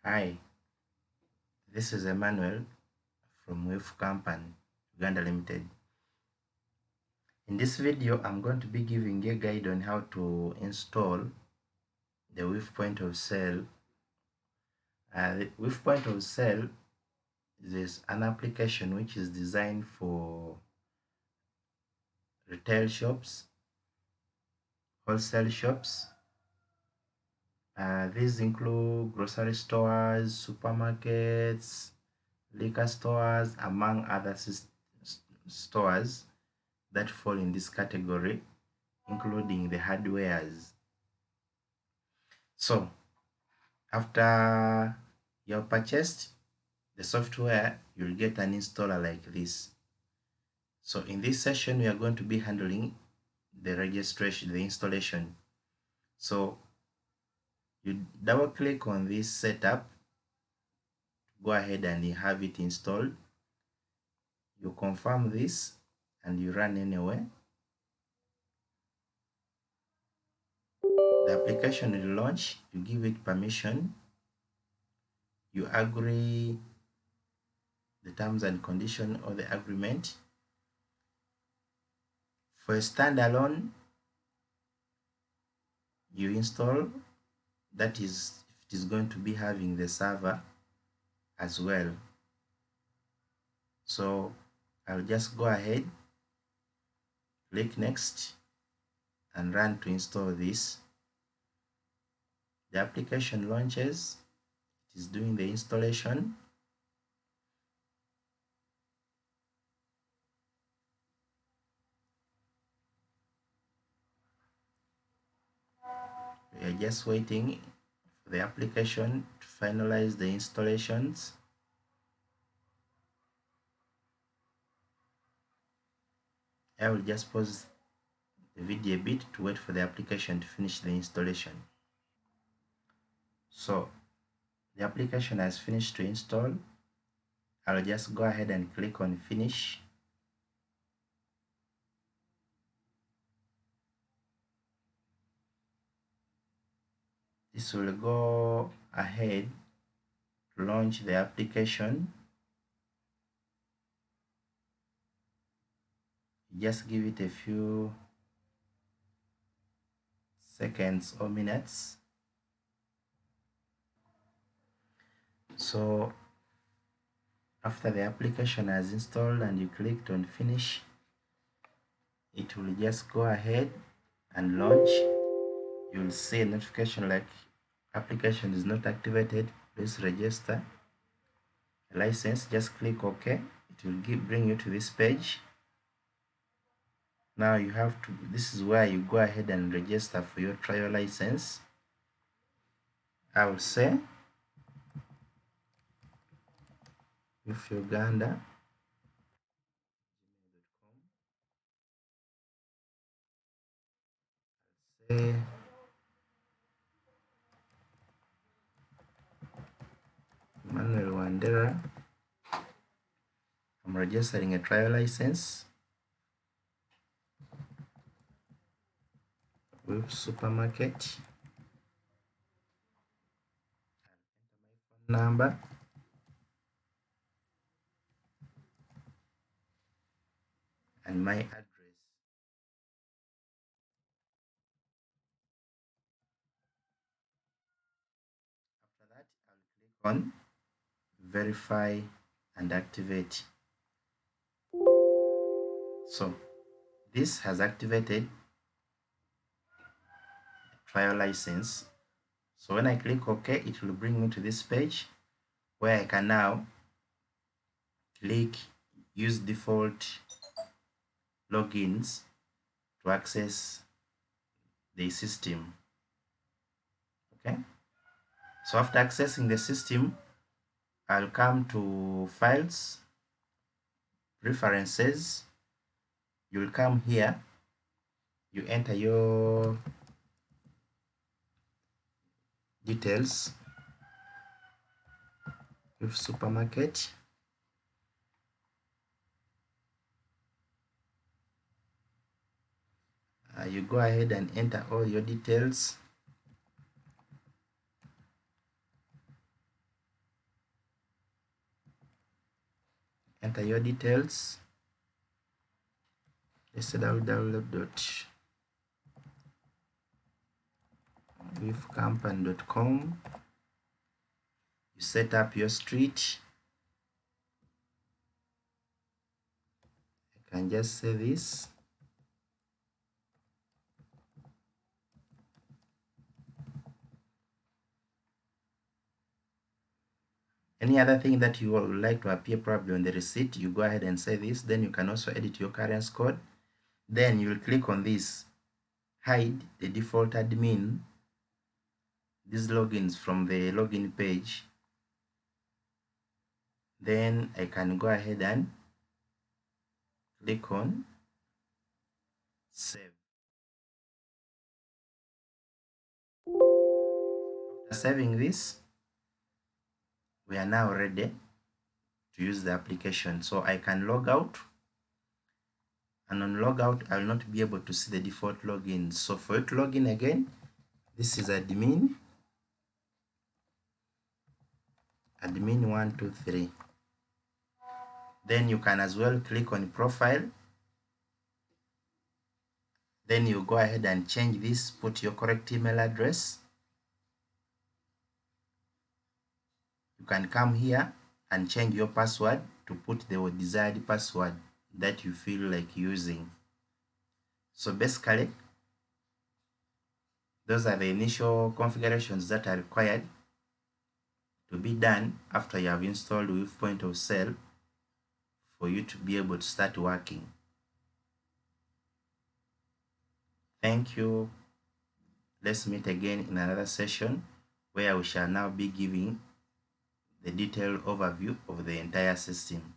Hi, this is Emmanuel from Weaf Company, Uganda Limited. In this video, I'm going to be giving you a guide on how to install the Weaf point of sale. The Weaf point of sale is an application which is designed for retail shops, wholesale shops. These include grocery stores, supermarkets, liquor stores, among other stores that fall in this category, including the hardwares. So after you've purchased the software, you'll get an installer like this. So in this session, we are going to be handling the registration, the installation. So you double click on this setup, go ahead and you have it installed. You confirm this and you run anyway. The application will launch, you give it permission, you agree the terms and condition of the agreement. For a standalone, you install, that is, if it is going to be having the server as well. So I'll just go ahead, click next, and run to install this. The application launches, it is doing the installation. We are just waiting for the application to finalize the installations. I will just pause the video a bit to wait for the application to finish the installation. So the application has finished to install. I'll just go ahead and click on finish. This will go ahead to launch the application. Just give it a few seconds or minutes. So after the application has installed and you clicked on finish, it will just go ahead and launch. You will see a notification like application is not activated, please register a license. Just click OK. It will bring you to this page. Now you have to, this is where you go ahead and register for your trial license. I will say Weaf Uganda, say Manuel Wandera. I'm registering a trial license. Weaf supermarket. Enter my phone number. And my address. After that, I'll click on verify and activate. So this has activated trial license. So when I click OK, it will bring me to this page where I can now click use default logins to access the system. Okay, so after accessing the system, I'll come to files, preferences. You'll come here, you enter your details with supermarket. You go ahead and enter all your details. enter your details. Let's say www.weafcompany.com. You set up your street. I can just say this. Any other thing that you would like to appear probably on the receipt, you go ahead and say this. Then you can also edit your currency code. Then you will click on this, hide the default admin, these logins from the login page. Then I can go ahead and click on save. After saving this, we are now ready to use the application. So I can log out, and on logout I will not be able to see the default login. So for you to log in again, this is admin 123. Then you can as well click on profile. Then you go ahead and change this, put your correct email address. You can come here and change your password to put the desired password that you feel like using. So basically, those are the initial configurations that are required to be done after you have installed Weaf Point of Sale for you to be able to start working. Thank you. Let's meet again in another session where we shall now be giving the detailed overview of the entire system.